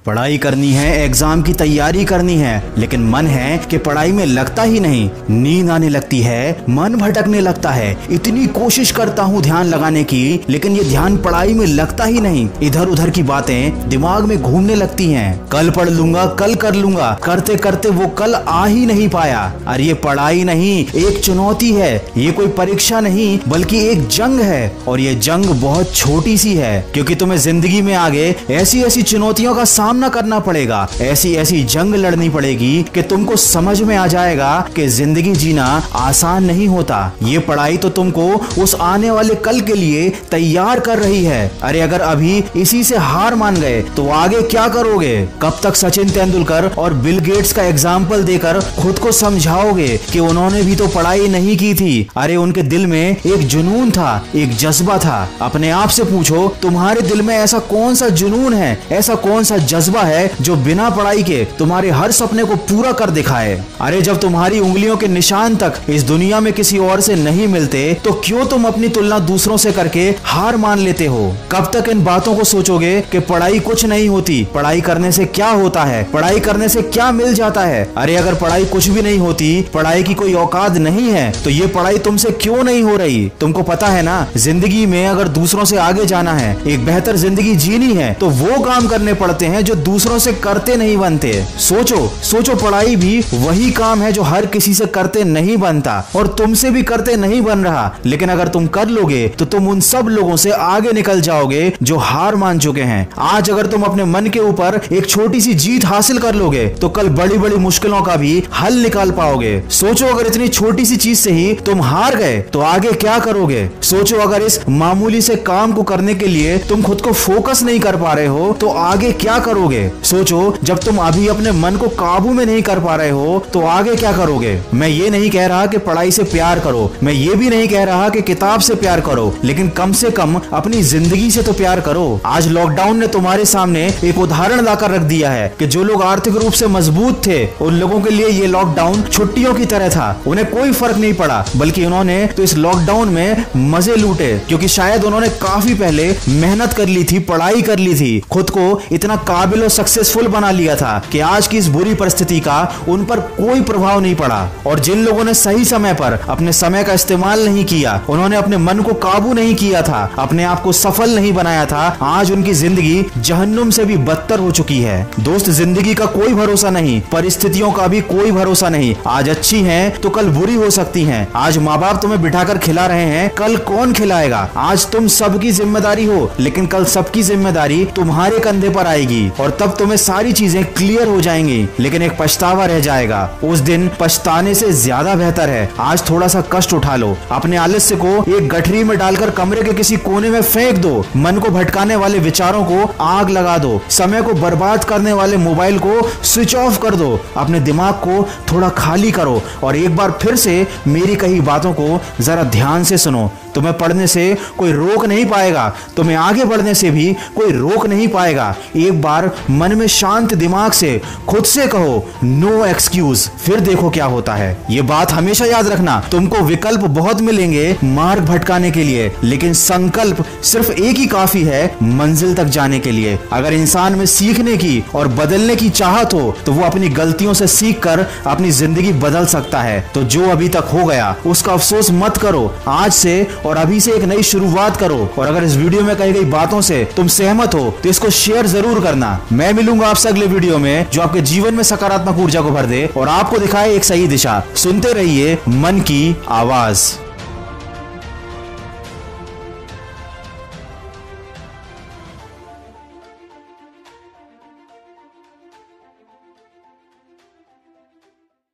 पढ़ाई करनी है, एग्जाम की तैयारी करनी है, लेकिन मन है कि पढ़ाई में लगता ही नहीं। नींद आने लगती है, मन भटकने लगता है। इतनी कोशिश करता हूँ ध्यान लगाने की, लेकिन ये ध्यान पढ़ाई में लगता ही नहीं। इधर उधर की बातें दिमाग में घूमने लगती हैं। कल पढ़ लूंगा, कल कर लूंगा, करते करते वो कल आ ही नहीं पाया। अरे ये पढ़ाई नहीं, एक चुनौती है। ये कोई परीक्षा नहीं, बल्कि एक जंग है। और ये जंग बहुत छोटी सी है, क्योंकि तुम्हें जिंदगी में आगे ऐसी ऐसी चुनौतियों का सामना करना पड़ेगा, ऐसी ऐसी जंग लड़नी पड़ेगी कि तुमको समझ में आ जाएगा कि जिंदगी जीना आसान नहीं होता। ये पढ़ाई तो तुमको उस आने वाले कल के लिए तैयार कर रही है। अरे अगर अभी इसी से हार मान गए तो आगे क्या करोगे? कब तक सचिन तेंदुलकर और बिल गेट्स का एग्जाम्पल देकर खुद को समझाओगे कि उन्होंने भी तो पढ़ाई नहीं की थी? अरे उनके दिल में एक जुनून था, एक जज्बा था। अपने आप से पूछो, तुम्हारे दिल में ऐसा कौन सा जुनून है, ऐसा कौन सा जज्बा है जो बिना पढ़ाई के तुम्हारे हर सपने को पूरा कर दिखाए? अरे जब तुम्हारी उंगलियों के निशान तक इस दुनिया में किसी और से नहीं मिलते, तो क्यों तुम अपनी तुलना दूसरों से करके हार मान लेते हो? कब तक इन बातों को सोचोगे कि पढ़ाई कुछ नहीं होती, पढ़ाई करने से क्या होता है, पढ़ाई करने से क्या मिल जाता है? अरे अगर पढ़ाई कुछ भी नहीं होती, पढ़ाई की कोई औकात नहीं है, तो ये पढ़ाई तुमसे क्यों नहीं हो रही? तुमको पता है ना, जिंदगी में अगर दूसरों से आगे जाना है, एक बेहतर जिंदगी जीनी है, तो वो काम करने पड़ते हैं जो दूसरों से करते नहीं बनते। सोचो सोचो, पढ़ाई भी वही काम है जो हर किसी से करते नहीं बनता और तुमसे भी करते नहीं बन रहा। लेकिन अगर तुम कर लोगे तो तुम उन सब लोगों से आगे निकल जाओगे जो हार मान चुके हैं। आज अगर तुम अपने मन के ऊपर एक छोटी सी जीत हासिल कर लोगे तो कल बड़ी बड़ी मुश्किलों का भी हल निकाल पाओगे। सोचो अगर इतनी छोटी सी चीज से ही तुम हार गए तो आगे क्या करोगे? सोचो अगर इस मामूली से काम को करने के लिए तुम खुद को फोकस नहीं कर पा रहे हो तो आगे क्या करोगे? सोचो जब तुम अभी अपने मन को काबू में नहीं कर पा रहे हो तो आगे क्या करोगे? मैं ये नहीं कह रहा कि पढ़ाई से प्यार करो, मैं ये भी नहीं कह रहा कि किताब से प्यार करो, लेकिन कम से कम अपनी जिंदगी से तो प्यार करो। आज लॉकडाउन ने तुम्हारे सामने एक उदाहरण लाकर रख दिया है कि जो लोग आर्थिक रूप से मजबूत थे, उन लोगों के लिए ये लॉकडाउन छुट्टियों की तरह था। उन्हें कोई फर्क नहीं पड़ा, बल्कि उन्होंने तो इस लॉकडाउन में मजे लूटे, क्योंकि शायद उन्होंने काफी पहले मेहनत कर ली थी, पढ़ाई कर ली थी, खुद को इतना काबिल और सक्सेसफुल बना लिया था कि आज की इस बुरी परिस्थिति का उन पर कोई प्रभाव नहीं पड़ा। और जिन लोगों ने सही समय पर अपने समय का इस्तेमाल नहीं किया, उन्होंने अपने मन को काबू नहीं किया था, अपने आप को सफल नहीं बनाया था, आज उनकी जिंदगी जहन्नुम से भी बदतर हो चुकी है। दोस्त, जिंदगी का कोई भरोसा नहीं, परिस्थितियों का भी कोई भरोसा नहीं। आज अच्छी हैं तो कल बुरी हो सकती हैं। आज माँ बाप तुम्हें बिठाकर खिला रहे हैं, कल कौन खिलाएगा? आज तुम सबकी जिम्मेदारी हो, लेकिन कल सबकी जिम्मेदारी तुम्हारे कंधे पर आएगी और तब तुम्हें सारी चीजें क्लियर हो जाएंगी, लेकिन एक पछतावा रह जाएगा। उस दिन पछताने से ज्यादा बेहतर है आज थोड़ा सा कष्ट उठा लो, अपने आलस्य को एक गठरी में डालकर कमरे के किसी कोने में फेंक दो, मन को भटकाने वाले विचारों को आग लगा दो, समय को बर्बाद करने वाले मोबाइल को स्विच ऑफ कर दो, अपने दिमाग को थोड़ा खाली करो और एक बार फिर से मेरी कही बातों को जरा ध्यान से सुनो। तुम्हें पढ़ने से कोई रोक नहीं पाएगा, तुम्हें आगे बढ़ने से भी कोई रोक नहीं पाएगा। एक बार मन में शांत दिमाग से खुद से कहो नो एक्सक्यूज, फिर देखो क्या होता है। ये बात हमेशा याद रखना, तुमको विकल्प बहुत मिलेंगे मार्ग भटकाने के लिए, लेकिन संकल्प सिर्फ एक ही काफी है मंजिल तक जाने के लिए। अगर इंसान में सीखने की और बदलने की चाहत हो तो वो अपनी गलतियों से सीखकर अपनी जिंदगी बदल सकता है। तो जो अभी तक हो गया उसका अफसोस मत करो, आज से और अभी से एक नई शुरुआत करो। और अगर इस वीडियो में कही गई बातों से तुम सहमत हो तो इसको शेयर जरूर करना। मैं मिलूंगा आपसे अगले वीडियो में जो आपके जीवन में सकारात्मक ऊर्जा को भर दे और आपको दिखाए एक सही दिशा। सुनते रहिए मन की आवाज।